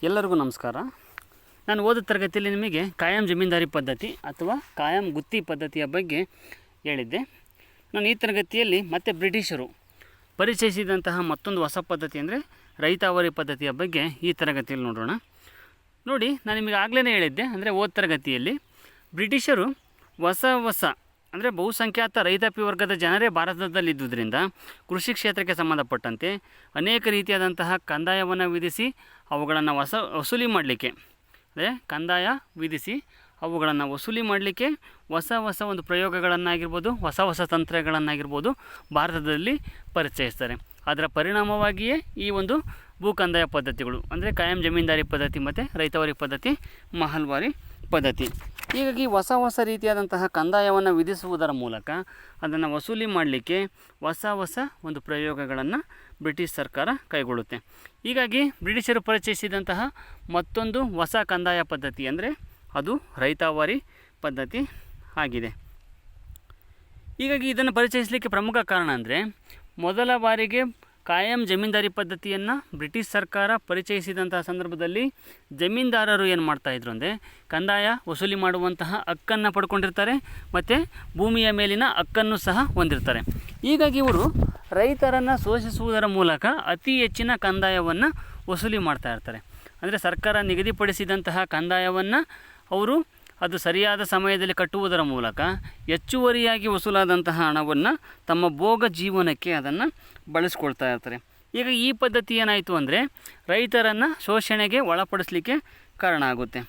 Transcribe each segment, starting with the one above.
ಎಲ್ಲರಿಗೂ ನಮಸ್ಕಾರ. ನಾನು ಓದೋ ತರಗತಿಯಲ್ಲಿ ನಿಮಗೆ ಕಾಯಂ ಜಮೀನ್ದಾರಿ ಪದ್ಧತಿ ಅಥವಾ ಕಾಯಂ ಗುತ್ತಿ ಪದ್ಧತಿಯ ಬಗ್ಗೆ ಹೇಳಿದ್ದೆ. ನಾನು ಈ ತರಗತಿಯಲ್ಲಿ ಮತ್ತೆ ಬ್ರಿಟಿಷರು ಪರಿಚಯಿಸಿದಂತಹ ಮತ್ತೊಂದು ಹೊಸ ಪದ್ಧತಿ ಅಂದರೆ ರೈತಾವರಿ ಪದ್ಧತಿಯ ಬಗ್ಗೆ ಈ ತರಗತಿಯಲ್ಲಿ ನೋಡೋಣ. ನೋಡಿ, ನಾನು ನಿಮಗೆ ಆಗಲೇ ಹೇಳಿದ್ದೆ, ಅಂದರೆ ಓದ ತರಗತಿಯಲ್ಲಿ ಬ್ರಿಟಿಷರು ಹೊಸ ಅಂದರೆ ಬಹುಸಂಖ್ಯಾತ ರೈತಾಪಿ ವರ್ಗದ ಜನರೇ ಭಾರತದಲ್ಲಿದ್ದುದರಿಂದ ಕೃಷಿ ಕ್ಷೇತ್ರಕ್ಕೆ ಸಂಬಂಧಪಟ್ಟಂತೆ ಅನೇಕ ರೀತಿಯಾದಂತಹ ಕಂದಾಯವನ್ನು ವಿಧಿಸಿ ಅವುಗಳನ್ನು ವಸೂಲಿ ಮಾಡಲಿಕ್ಕೆ, ಅಂದರೆ ಕಂದಾಯ ವಿಧಿಸಿ ಅವುಗಳನ್ನು ವಸೂಲಿ ಮಾಡಲಿಕ್ಕೆ ಹೊಸ ಒಂದು ಪ್ರಯೋಗಗಳನ್ನಾಗಿರ್ಬೋದು, ಹೊಸ ತಂತ್ರಗಳನ್ನಾಗಿರ್ಬೋದು ಭಾರತದಲ್ಲಿ ಪರಿಚಯಿಸ್ತಾರೆ. ಅದರ ಪರಿಣಾಮವಾಗಿಯೇ ಈ ಒಂದು ಭೂ ಕಂದಾಯ ಪದ್ಧತಿಗಳು ಅಂದರೆ ಕಾಯಂ ಜಮೀನ್ದಾರಿ ಪದ್ಧತಿ ಮತ್ತು ರೈತಾವರಿ ಪದ್ಧತಿ, ಮಹಲ್ವಾರಿ ಪದ್ಧತಿ. ಹೀಗಾಗಿ ಹೊಸ ರೀತಿಯಾದಂತಹ ಕಂದಾಯವನ್ನು ವಿಧಿಸುವುದರ ಮೂಲಕ ಅದನ್ನು ವಸೂಲಿ ಮಾಡಲಿಕ್ಕೆ ಹೊಸ ಒಂದು ಪ್ರಯೋಗಗಳನ್ನು ಬ್ರಿಟಿಷ್ ಸರ್ಕಾರ ಕೈಗೊಳ್ಳುತ್ತೆ. ಹೀಗಾಗಿ ಬ್ರಿಟಿಷರು ಪರಿಚಯಿಸಿದಂತಹ ಮತ್ತೊಂದು ಹೊಸ ಕಂದಾಯ ಪದ್ಧತಿ ಅಂದರೆ ಅದು ರೈತಾವರಿ ಪದ್ಧತಿ ಆಗಿದೆ. ಹೀಗಾಗಿ ಇದನ್ನು ಪರಿಚಯಿಸಲಿಕ್ಕೆ ಪ್ರಮುಖ ಕಾರಣ ಅಂದರೆ ಮೊದಲ ಬಾರಿಗೆ ಕಾಯಂ ಜಮೀನ್ದಾರಿ ಪದ್ಧತಿಯನ್ನು ಬ್ರಿಟಿಷ್ ಸರ್ಕಾರ ಪರಿಚಯಿಸಿದಂತಹ ಸಂದರ್ಭದಲ್ಲಿ ಜಮೀನ್ದಾರರು ಏನು ಮಾಡ್ತಾಯಿದ್ರು ಅಂದರೆ ಕಂದಾಯ ವಸೂಲಿ ಮಾಡುವಂತಹ ಹಕ್ಕನ್ನು ಪಡ್ಕೊಂಡಿರ್ತಾರೆ ಮತ್ತು ಭೂಮಿಯ ಮೇಲಿನ ಹಕ್ಕನ್ನು ಸಹ ಹೊಂದಿರ್ತಾರೆ. ಹೀಗಾಗಿ ಇವರು ರೈತರನ್ನು ಶೋಷಿಸುವುದರ ಮೂಲಕ ಅತಿ ಹೆಚ್ಚಿನ ಕಂದಾಯವನ್ನು ವಸೂಲಿ ಮಾಡ್ತಾ ಇರ್ತಾರೆ. ಅಂದರೆ ಸರ್ಕಾರ ನಿಗದಿಪಡಿಸಿದಂತಹ ಕಂದಾಯವನ್ನು ಅವರು ಅದು ಸರಿಯಾದ ಸಮಯದಲ್ಲಿ ಕಟ್ಟುವುದರ ಮೂಲಕ ಹೆಚ್ಚುವರಿಯಾಗಿ ವಸೂಲಾದಂತಹ ಹಣವನ್ನು ತಮ್ಮ ಭೋಗ ಜೀವನಕ್ಕೆ ಅದನ್ನು ಬಳಸ್ಕೊಳ್ತಾ ಇರ್ತಾರೆ. ಈಗ ಈ ಪದ್ಧತಿ ಏನಾಯಿತು ಅಂದರೆ ರೈತರನ್ನು ಶೋಷಣೆಗೆ ಒಳಪಡಿಸಲಿಕ್ಕೆ ಕಾರಣ ಆಗುತ್ತೆ.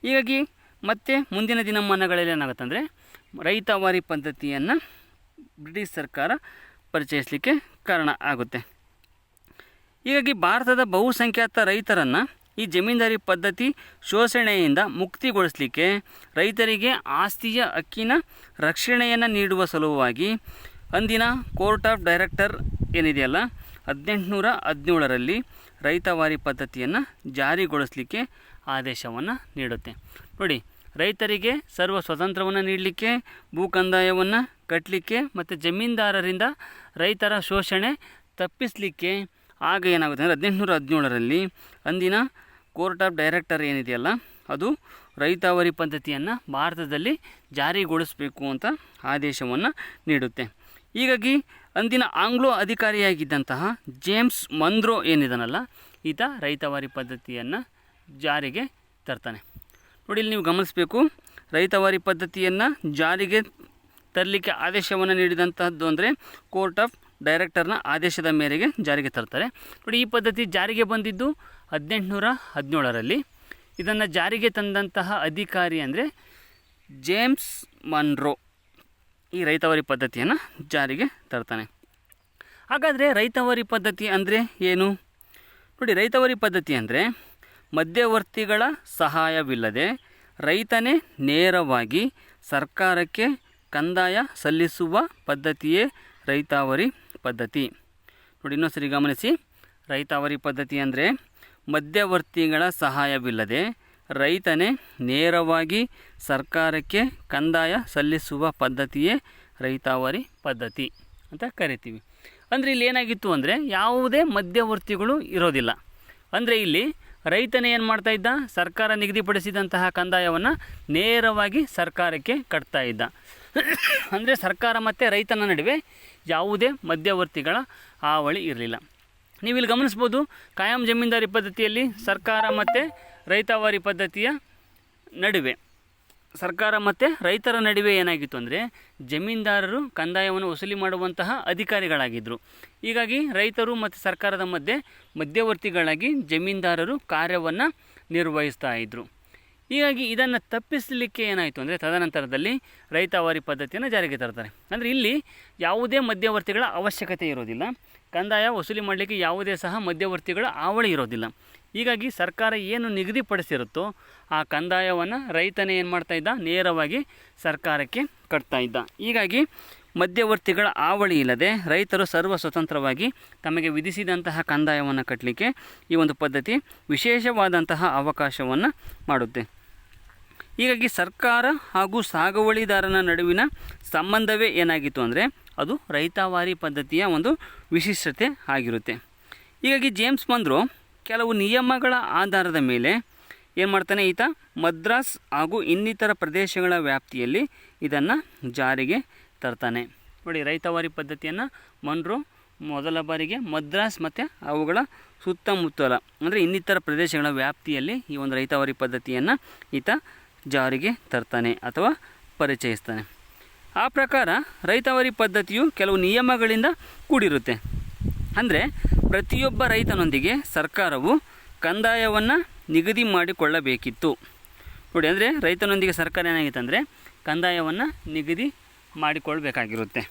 ಹೀಗಾಗಿ ಮತ್ತೆ ಮುಂದಿನ ದಿನಮಾನಗಳಲ್ಲಿ ಏನಾಗುತ್ತೆ ಅಂದರೆ ರೈತಾವಾರಿ ಪದ್ಧತಿಯನ್ನು ಬ್ರಿಟಿಷ್ ಸರ್ಕಾರ ಪರಿಚಯಿಸಲಿಕ್ಕೆ ಕಾರಣ ಆಗುತ್ತೆ. ಹೀಗಾಗಿ ಭಾರತದ ಬಹುಸಂಖ್ಯಾತ ರೈತರನ್ನು ಈ ಜಮೀನ್ದಾರಿ ಪದ್ಧತಿ ಶೋಷಣೆಯಿಂದ ಮುಕ್ತಿಗೊಳಿಸಲಿಕ್ಕೆ ರೈತರಿಗೆ ಆಸ್ತಿಯ ಹಕ್ಕಿನ ರಕ್ಷಣೆಯನ್ನು ನೀಡುವ ಸಲುವಾಗಿ ಅಂದಿನ ಕೋರ್ಟ್ ಆಫ್ ಡೈರೆಕ್ಟರ್ ಏನಿದೆಯಲ್ಲ 1817ರಲ್ಲಿ ರೈತಾವಾರಿ ಪದ್ಧತಿಯನ್ನು ಜಾರಿಗೊಳಿಸಲಿಕ್ಕೆ ಆದೇಶವನ್ನು ನೀಡುತ್ತೆ. ನೋಡಿ, ರೈತರಿಗೆ ಸರ್ವ ಸ್ವತಂತ್ರವನ್ನು ನೀಡಲಿಕ್ಕೆ, ಭೂ ಕಂದಾಯವನ್ನು ಕಟ್ಟಲಿಕ್ಕೆ ಮತ್ತು ಜಮೀನ್ದಾರರಿಂದ ರೈತರ ಶೋಷಣೆ ತಪ್ಪಿಸಲಿಕ್ಕೆ ಆಗ ಏನಾಗುತ್ತೆ ಅಂದರೆ 1817ರಲ್ಲಿ ಅಂದಿನ ಕೋರ್ಟ್ ಆಫ್ ಡೈರೆಕ್ಟರ್ ಏನಿದೆಯಲ್ಲ ಅದು ರೈತಾವರಿ ಪದ್ಧತಿಯನ್ನು ಭಾರತದಲ್ಲಿ ಜಾರಿಗೊಳಿಸಬೇಕು ಅಂತ ಆದೇಶವನ್ನು ನೀಡುತ್ತೆ. ಹೀಗಾಗಿ ಅಂದಿನ ಆಂಗ್ಲೋ ಅಧಿಕಾರಿಯಾಗಿದ್ದಂತಹ ಜೇಮ್ಸ್ ಮನ್ರೋ ಏನಿದನಲ್ಲ ಈತ ರೈತಾವರಿ ಪದ್ಧತಿಯನ್ನು ಜಾರಿಗೆ ತರ್ತಾನೆ. ನೋಡಿ, ಇಲ್ಲಿ ನೀವು ಗಮನಿಸಬೇಕು, ರೈತಾವರಿ ಪದ್ಧತಿಯನ್ನು ಜಾರಿಗೆ ತರಲಿಕ್ಕೆ ಆದೇಶವನ್ನು ನೀಡಿದಂತಹದ್ದು ಅಂದರೆ ಕೋರ್ಟ್ ಆಫ್ ಡೈರೆಕ್ಟರ್ನ ಆದೇಶದ ಮೇರೆಗೆ ಜಾರಿಗೆ ತರ್ತಾರೆ. ನೋಡಿ, ಈ ಪದ್ಧತಿ ಜಾರಿಗೆ ಬಂದಿದ್ದು 1817ರಲ್ಲಿ. ಇದನ್ನು ಜಾರಿಗೆ ತಂದಂತಹ ಅಧಿಕಾರಿ ಅಂದರೆ ಜೇಮ್ಸ್ ಮನ್ರೋ ಈ ರೈತಾವರಿ ಪದ್ಧತಿಯನ್ನು ಜಾರಿಗೆ ತರ್ತಾನೆ. ಹಾಗಾದರೆ ರೈತಾವರಿ ಪದ್ಧತಿ ಅಂದರೆ ಏನು? ನೋಡಿ, ರೈತಾವರಿ ಪದ್ಧತಿ ಅಂದರೆ ಮಧ್ಯವರ್ತಿಗಳ ಸಹಾಯವಿಲ್ಲದೆ ರೈತನೇ ನೇರವಾಗಿ ಸರ್ಕಾರಕ್ಕೆ ಕಂದಾಯ ಸಲ್ಲಿಸುವ ಪದ್ಧತಿಯೇ ರೈತಾವರಿ ಪದ್ಧತಿ. ನೋಡಿ, ಇನ್ನೊಂದು ಸರಿ ಗಮನಿಸಿ, ರೈತಾವರಿ ಪದ್ಧತಿ ಅಂದರೆ ಮಧ್ಯವರ್ತಿಗಳ ಸಹಾಯವಿಲ್ಲದೆ ರೈತನೇ ನೇರವಾಗಿ ಸರ್ಕಾರಕ್ಕೆ ಕಂದಾಯ ಸಲ್ಲಿಸುವ ಪದ್ಧತಿಯೇ ರೈತಾವರಿ ಪದ್ಧತಿ ಅಂತ ಕರಿತೀವಿ. ಅಂದರೆ ಇಲ್ಲಿ ಏನಾಗಿತ್ತು ಅಂದರೆ ಯಾವುದೇ ಮಧ್ಯವರ್ತಿಗಳು ಇರೋದಿಲ್ಲ. ಅಂದರೆ ಇಲ್ಲಿ ರೈತನೇ ಏನು ಮಾಡ್ತಾ ಇದ್ದ, ಸರ್ಕಾರ ನಿಗದಿಪಡಿಸಿದಂತಹ ಕಂದಾಯವನ್ನು ನೇರವಾಗಿ ಸರ್ಕಾರಕ್ಕೆ ಕಟ್ತಾ ಇದ್ದ. ಅಂದರೆ ಸರ್ಕಾರ ಮತ್ತು ರೈತನ ನಡುವೆ ಯಾವುದೇ ಮಧ್ಯವರ್ತಿಗಳ ಹಾವಳಿ ಇರಲಿಲ್ಲ. ನೀವು ಇಲ್ಲಿ ಗಮನಿಸ್ಬೋದು, ಕಾಯಂ ಜಮೀನ್ದಾರಿ ಪದ್ಧತಿಯಲ್ಲಿ ಸರ್ಕಾರ ಮತ್ತು ರೈತಾವಾರಿ ಪದ್ಧತಿಯ ನಡುವೆ, ಸರ್ಕಾರ ಮತ್ತು ರೈತರ ನಡುವೆ ಏನಾಗಿತ್ತು ಅಂದರೆ ಜಮೀನ್ದಾರರು ಕಂದಾಯವನ್ನು ವಸೂಲಿ ಮಾಡುವಂತಹ ಅಧಿಕಾರಿಗಳಾಗಿದ್ದರು. ಹೀಗಾಗಿ ರೈತರು ಮತ್ತು ಸರ್ಕಾರದ ಮಧ್ಯವರ್ತಿಗಳಾಗಿ ಜಮೀನ್ದಾರರು ಕಾರ್ಯವನ್ನು ನಿರ್ವಹಿಸ್ತಾ ಇದ್ದರು. ಹೀಗಾಗಿ ಇದನ್ನು ತಪ್ಪಿಸಲಿಕ್ಕೆ ಏನಾಯಿತು ಅಂದರೆ ತದನಂತರದಲ್ಲಿ ರೈತಾವಾರಿ ಪದ್ಧತಿಯನ್ನು ಜಾರಿಗೆ ತರ್ತಾರೆ. ಅಂದರೆ ಇಲ್ಲಿ ಯಾವುದೇ ಮಧ್ಯವರ್ತಿಗಳ ಅವಶ್ಯಕತೆ ಇರೋದಿಲ್ಲ. ಕಂದಾಯ ವಸೂಲಿ ಮಾಡಲಿಕ್ಕೆ ಯಾವುದೇ ಸಹ ಮಧ್ಯವರ್ತಿಗಳ ಹಾವಳಿ ಇರೋದಿಲ್ಲ. ಹೀಗಾಗಿ ಸರ್ಕಾರ ಏನು ನಿಗದಿಪಡಿಸಿರುತ್ತೋ ಆ ಕಂದಾಯವನ್ನು ರೈತನೇ ಏನು ಮಾಡ್ತಾ ಇದ್ದ, ನೇರವಾಗಿ ಸರ್ಕಾರಕ್ಕೆ ಕಟ್ತಾ ಇದ್ದ. ಹೀಗಾಗಿ ಮಧ್ಯವರ್ತಿಗಳ ಹಾವಳಿ ಇಲ್ಲದೆ ರೈತರು ಸರ್ವ ಸ್ವತಂತ್ರವಾಗಿ ತಮಗೆ ವಿಧಿಸಿದಂತಹ ಕಂದಾಯವನ್ನು ಕಟ್ಟಲಿಕ್ಕೆ ಈ ಒಂದು ಪದ್ಧತಿ ವಿಶೇಷವಾದಂತಹ ಅವಕಾಶವನ್ನು ಮಾಡುತ್ತೆ. ಹೀಗಾಗಿ ಸರ್ಕಾರ ಹಾಗೂ ಸಾಗುವಳಿದಾರನ ನಡುವಿನ ಸಂಬಂಧವೇ ಏನಾಗಿತ್ತು ಅಂದರೆ ಅದು ರೈತಾವಾರಿ ಪದ್ಧತಿಯ ಒಂದು ವಿಶಿಷ್ಟತೆ ಆಗಿರುತ್ತೆ. ಹೀಗಾಗಿ ಜೇಮ್ಸ್ ಮನ್ರೋ ಕೆಲವು ನಿಯಮಗಳ ಆಧಾರದ ಮೇಲೆ ಏನು ಮಾಡ್ತಾನೆ ಈತ ಮದ್ರಾಸ್ ಹಾಗೂ ಇನ್ನಿತರ ಪ್ರದೇಶಗಳ ವ್ಯಾಪ್ತಿಯಲ್ಲಿ ಇದನ್ನು ಜಾರಿಗೆ ತರ್ತಾನೆ. ನೋಡಿ, ರೈತವಾರಿ ಪದ್ಧತಿಯನ್ನು ಮನ್ರೋ ಮೊದಲ ಬಾರಿಗೆ ಮದ್ರಾಸ್ ಮತ್ತು ಅವುಗಳ ಸುತ್ತಮುತ್ತಲ ಅಂದರೆ ಇನ್ನಿತರ ಪ್ರದೇಶಗಳ ವ್ಯಾಪ್ತಿಯಲ್ಲಿ ಈ ಒಂದು ರೈತವಾರಿ ಪದ್ಧತಿಯನ್ನು ಈತ ಜಾರಿಗೆ ತರ್ತಾನೆ ಅಥವಾ ಪರಿಚಯಿಸ್ತಾನೆ. ಆ ಪ್ರಕಾರ ರೈತವಾರಿ ಪದ್ಧತಿಯು ಕೆಲವು ನಿಯಮಗಳಿಂದ ಕೂಡಿರುತ್ತೆ. ಅಂದರೆ ಪ್ರತಿಯೊಬ್ಬ ರೈತನೊಂದಿಗೆ ಸರ್ಕಾರವು ಕಂದಾಯವನ್ನು ನಿಗದಿ ಮಾಡಿಕೊಳ್ಳಬೇಕಿತ್ತು. ನೋಡಿ, ಅಂದರೆ ರೈತನೊಂದಿಗೆ ಸರ್ಕಾರ ಏನಾಗಿತ್ತು ಅಂದರೆ ಕಂದಾಯವನ್ನು ನಿಗದಿ ಮಾಡಿಕೊಳ್ಬೇಕಾಗಿರುತ್ತೆ.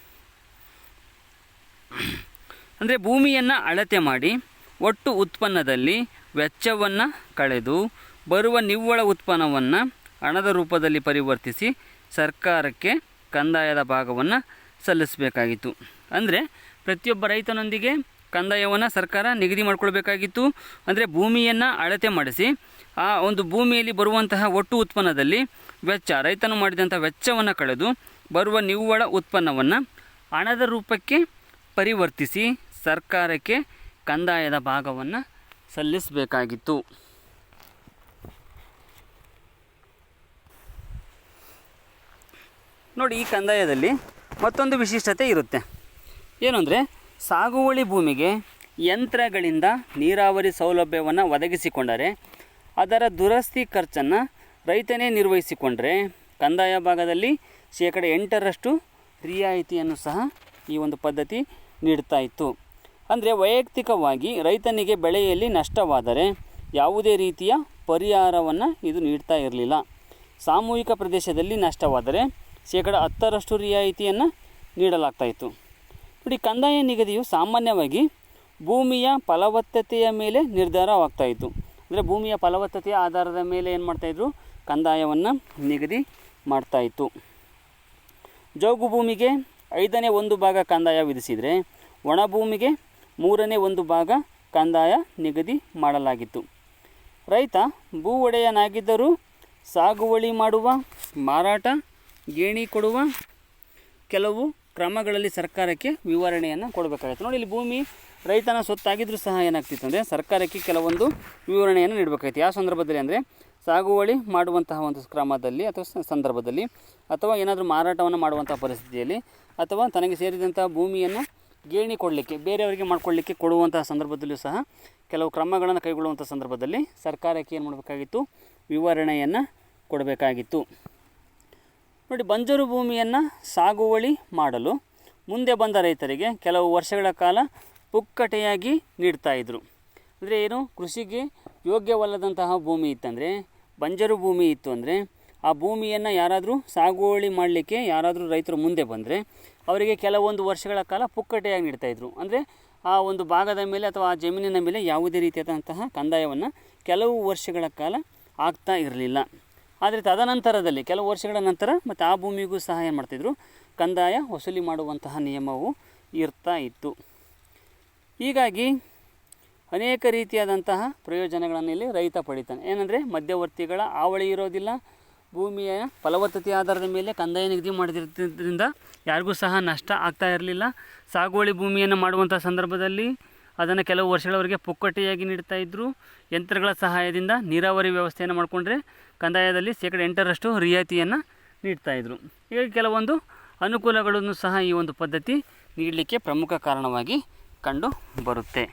ಅಂದರೆ ಭೂಮಿಯನ್ನು ಅಳತೆ ಮಾಡಿ ಒಟ್ಟು ಉತ್ಪನ್ನದಲ್ಲಿ ವೆಚ್ಚವನ್ನು ಕಳೆದು ಬರುವ ನಿವ್ವಳ ಉತ್ಪನ್ನವನ್ನು ಹಣದ ರೂಪದಲ್ಲಿ ಪರಿವರ್ತಿಸಿ ಸರ್ಕಾರಕ್ಕೆ ಕಂದಾಯದ ಭಾಗವನ್ನು ಸಲ್ಲಿಸಬೇಕಾಗಿತ್ತು. ಅಂದರೆ ಪ್ರತಿಯೊಬ್ಬ ರೈತನೊಂದಿಗೆ ಕಂದಾಯವನ್ನು ಸರ್ಕಾರ ನಿಗದಿ ಮಾಡಿಕೊಳ್ಬೇಕಾಗಿತ್ತು. ಅಂದರೆ ಭೂಮಿಯನ್ನು ಅಳತೆ ಮಾಡಿಸಿ ಆ ಒಂದು ಭೂಮಿಯಲ್ಲಿ ಬರುವಂತಹ ಒಟ್ಟು ಉತ್ಪನ್ನದಲ್ಲಿ ವೆಚ್ಚ, ರೈತನು ಮಾಡಿದಂಥ ವೆಚ್ಚವನ್ನು ಕಳೆದು ಬರುವ ನಿವ್ವಳ ಉತ್ಪನ್ನವನ್ನು ಹಣದ ರೂಪಕ್ಕೆ ಪರಿವರ್ತಿಸಿ ಸರ್ಕಾರಕ್ಕೆ ಕಂದಾಯದ ಭಾಗವನ್ನು ಸಲ್ಲಿಸಬೇಕಾಗಿತ್ತು. ನೋಡಿ, ಈ ಕಂದಾಯದಲ್ಲಿ ಮತ್ತೊಂದು ವಿಶಿಷ್ಟತೆ ಇರುತ್ತೆ. ಏನು ಅಂದರೆ, ಸಾಗುವಳಿ ಭೂಮಿಗೆ ಯಂತ್ರಗಳಿಂದ ನೀರಾವರಿ ಸೌಲಭ್ಯವನ್ನು ಒದಗಿಸಿಕೊಂಡರೆ ಅದರ ದುರಸ್ತಿ ಖರ್ಚನ್ನು ರೈತನೇ ನಿರ್ವಹಿಸಿಕೊಂಡರೆ ಕಂದಾಯ ಭಾಗದಲ್ಲಿ 8% ರಿಯಾಯಿತಿಯನ್ನು ಸಹ ಈ ಒಂದು ಪದ್ಧತಿ ನೀಡ್ತಾ ಇತ್ತು. ಅಂದರೆ ವೈಯಕ್ತಿಕವಾಗಿ ರೈತನಿಗೆ ಬೆಳೆಯಲ್ಲಿ ನಷ್ಟವಾದರೆ ಯಾವುದೇ ರೀತಿಯ ಪರಿಹಾರವನ್ನು ಇದು ನೀಡ್ತಾ ಇರಲಿಲ್ಲ. ಸಾಮೂಹಿಕ ಪ್ರದೇಶದಲ್ಲಿ ನಷ್ಟವಾದರೆ 10% ರಿಯಾಯಿತಿಯನ್ನು ನೀಡಲಾಗ್ತಾಯಿತ್ತು. ನೋಡಿ, ಕಂದಾಯ ನಿಗದಿಯು ಸಾಮಾನ್ಯವಾಗಿ ಭೂಮಿಯ ಫಲವತ್ತತೆಯ ಮೇಲೆ ನಿರ್ಧಾರವಾಗ್ತಾಯಿತ್ತು. ಅಂದರೆ ಭೂಮಿಯ ಫಲವತ್ತತೆಯ ಆಧಾರದ ಮೇಲೆ ಏನು ಮಾಡ್ತಾಯಿದ್ರು, ಕಂದಾಯವನ್ನು ನಿಗದಿ ಮಾಡ್ತಾಯಿತ್ತು. ಜೌಗು ಭೂಮಿಗೆ 1/5 ಕಂದಾಯ ವಿಧಿಸಿದರೆ ಒಣ ಭೂಮಿಗೆ 3/1 ಕಂದಾಯ ನಿಗದಿ ಮಾಡಲಾಗಿತ್ತು. ರೈತ ಭೂ ಒಡೆಯನಾಗಿದ್ದರೂ ಸಾಗುವಳಿ ಮಾಡುವ, ಮಾರಾಟ, ಗೇಣಿ ಕೊಡುವ ಕೆಲವು ಕ್ರಮಗಳಲ್ಲಿ ಸರ್ಕಾರಕ್ಕೆ ವಿವರಣೆಯನ್ನು ಕೊಡಬೇಕಾಗಿತ್ತು. ನೋಡಿ, ಇಲ್ಲಿ ಭೂಮಿ ರೈತನ ಸೊತ್ತಾಗಿದ್ದರೂ ಸಹ ಏನಾಗ್ತಿತ್ತು ಅಂದರೆ ಸರ್ಕಾರಕ್ಕೆ ಕೆಲವೊಂದು ವಿವರಣೆಯನ್ನು ನೀಡಬೇಕಾಗಿತ್ತು. ಯಾವ ಸಂದರ್ಭದಲ್ಲಿ ಅಂದರೆ ಸಾಗುವಳಿ ಮಾಡುವಂತಹ ಒಂದು ಕ್ರಮದಲ್ಲಿ ಅಥವಾ ಸಂದರ್ಭದಲ್ಲಿ, ಅಥವಾ ಏನಾದರೂ ಮಾರಾಟವನ್ನು ಮಾಡುವಂತಹ ಪರಿಸ್ಥಿತಿಯಲ್ಲಿ, ಅಥವಾ ತನಗೆ ಸೇರಿದಂಥ ಭೂಮಿಯನ್ನು ಗೇಣಿ ಕೊಡಲಿಕ್ಕೆ, ಬೇರೆಯವರಿಗೆ ಮಾಡಿಕೊಳ್ಳಿಕ್ಕೆ ಕೊಡುವಂತಹ ಸಂದರ್ಭದಲ್ಲೂ ಸಹ ಕೆಲವು ಕ್ರಮಗಳನ್ನು ಕೈಗೊಳ್ಳುವಂಥ ಸಂದರ್ಭದಲ್ಲಿ ಸರ್ಕಾರಕ್ಕೆ ಏನು ಮಾಡಬೇಕಾಗಿತ್ತು, ವಿವರಣೆಯನ್ನು ಕೊಡಬೇಕಾಗಿತ್ತು. ನೋಡಿ, ಬಂಜರು ಭೂಮಿಯನ್ನು ಸಾಗುವಳಿ ಮಾಡಲು ಮುಂದೆ ಬಂದ ರೈತರಿಗೆ ಕೆಲವು ವರ್ಷಗಳ ಕಾಲ ಪುಕ್ಕಟೆಯಾಗಿ ನೀಡ್ತಾಯಿದ್ರು. ಅಂದರೆ ಏನು, ಕೃಷಿಗೆ ಯೋಗ್ಯವಲ್ಲದಂತಹ ಭೂಮಿ ಇತ್ತಂದರೆ, ಬಂಜರು ಭೂಮಿ ಇತ್ತು ಅಂದರೆ ಆ ಭೂಮಿಯನ್ನು ಯಾರಾದರೂ ಸಾಗುವಳಿ ಮಾಡಲಿಕ್ಕೆ ಯಾರಾದರೂ ರೈತರು ಮುಂದೆ ಬಂದರೆ ಅವರಿಗೆ ಕೆಲವೊಂದು ವರ್ಷಗಳ ಕಾಲ ಪುಕ್ಕಟೆಯಾಗಿ ನೀಡ್ತಾಯಿದ್ರು. ಅಂದರೆ ಆ ಒಂದು ಭಾಗದ ಮೇಲೆ ಅಥವಾ ಆ ಜಮೀನಿನ ಮೇಲೆ ಯಾವುದೇ ರೀತಿಯಾದಂತಹ ಕಂದಾಯವನ್ನು ಕೆಲವು ವರ್ಷಗಳ ಕಾಲ ಆಗ್ತಾ ಇರಲಿಲ್ಲ. ಆದರೆ ತದನಂತರದಲ್ಲಿ ಕೆಲವು ವರ್ಷಗಳ ನಂತರ ಮತ್ತು ಆ ಭೂಮಿಗೂ ಸಹ ಏನು ಮಾಡ್ತಿದ್ರು, ಕಂದಾಯ ವಸೂಲಿ ಮಾಡುವಂತಹ ನಿಯಮವು ಇರ್ತಾ ಇತ್ತು. ಹೀಗಾಗಿ ಅನೇಕ ರೀತಿಯಾದಂತಹ ಪ್ರಯೋಜನಗಳನ್ನು ಇಲ್ಲಿ ರೈತ ಪಡಿತಾನೆ. ಏನಂದರೆ ಮಧ್ಯವರ್ತಿಗಳ ಹಾವಳಿ ಇರೋದಿಲ್ಲ, ಭೂಮಿಯ ಫಲವತ್ತತೆಯ ಆಧಾರದ ಮೇಲೆ ಕಂದಾಯ ನಿಗದಿ ಮಾಡಿದ್ರಿಂದ ಯಾರಿಗೂ ಸಹ ನಷ್ಟ ಆಗ್ತಾ ಇರಲಿಲ್ಲ. ಸಾಗುವಳಿ ಭೂಮಿಯನ್ನು ಮಾಡುವಂಥ ಸಂದರ್ಭದಲ್ಲಿ ಅದನ್ನು ಕೆಲವು ವರ್ಷಗಳವರೆಗೆ ಪುಕ್ಕಟೆಯಾಗಿ ನೀಡ್ತಾಯಿದ್ರು. ಯಂತ್ರಗಳ ಸಹಾಯದಿಂದ ನೀರಾವರಿ ವ್ಯವಸ್ಥೆಯನ್ನು ಮಾಡಿಕೊಂಡ್ರೆ ಕಂದಾಯದಲ್ಲಿ 8% ರಿಯಾಯಿತಿಯನ್ನು ನೀಡ್ತಾಯಿದ್ರು. ಹೀಗಾಗಿ ಕೆಲವೊಂದು ಅನುಕೂಲಗಳನ್ನು ಸಹ ಈ ಒಂದು ಪದ್ಧತಿ ನೀಡಲಿಕ್ಕೆ ಪ್ರಮುಖ ಕಾರಣವಾಗಿ ಕಂಡು ಬರುತ್ತೆ.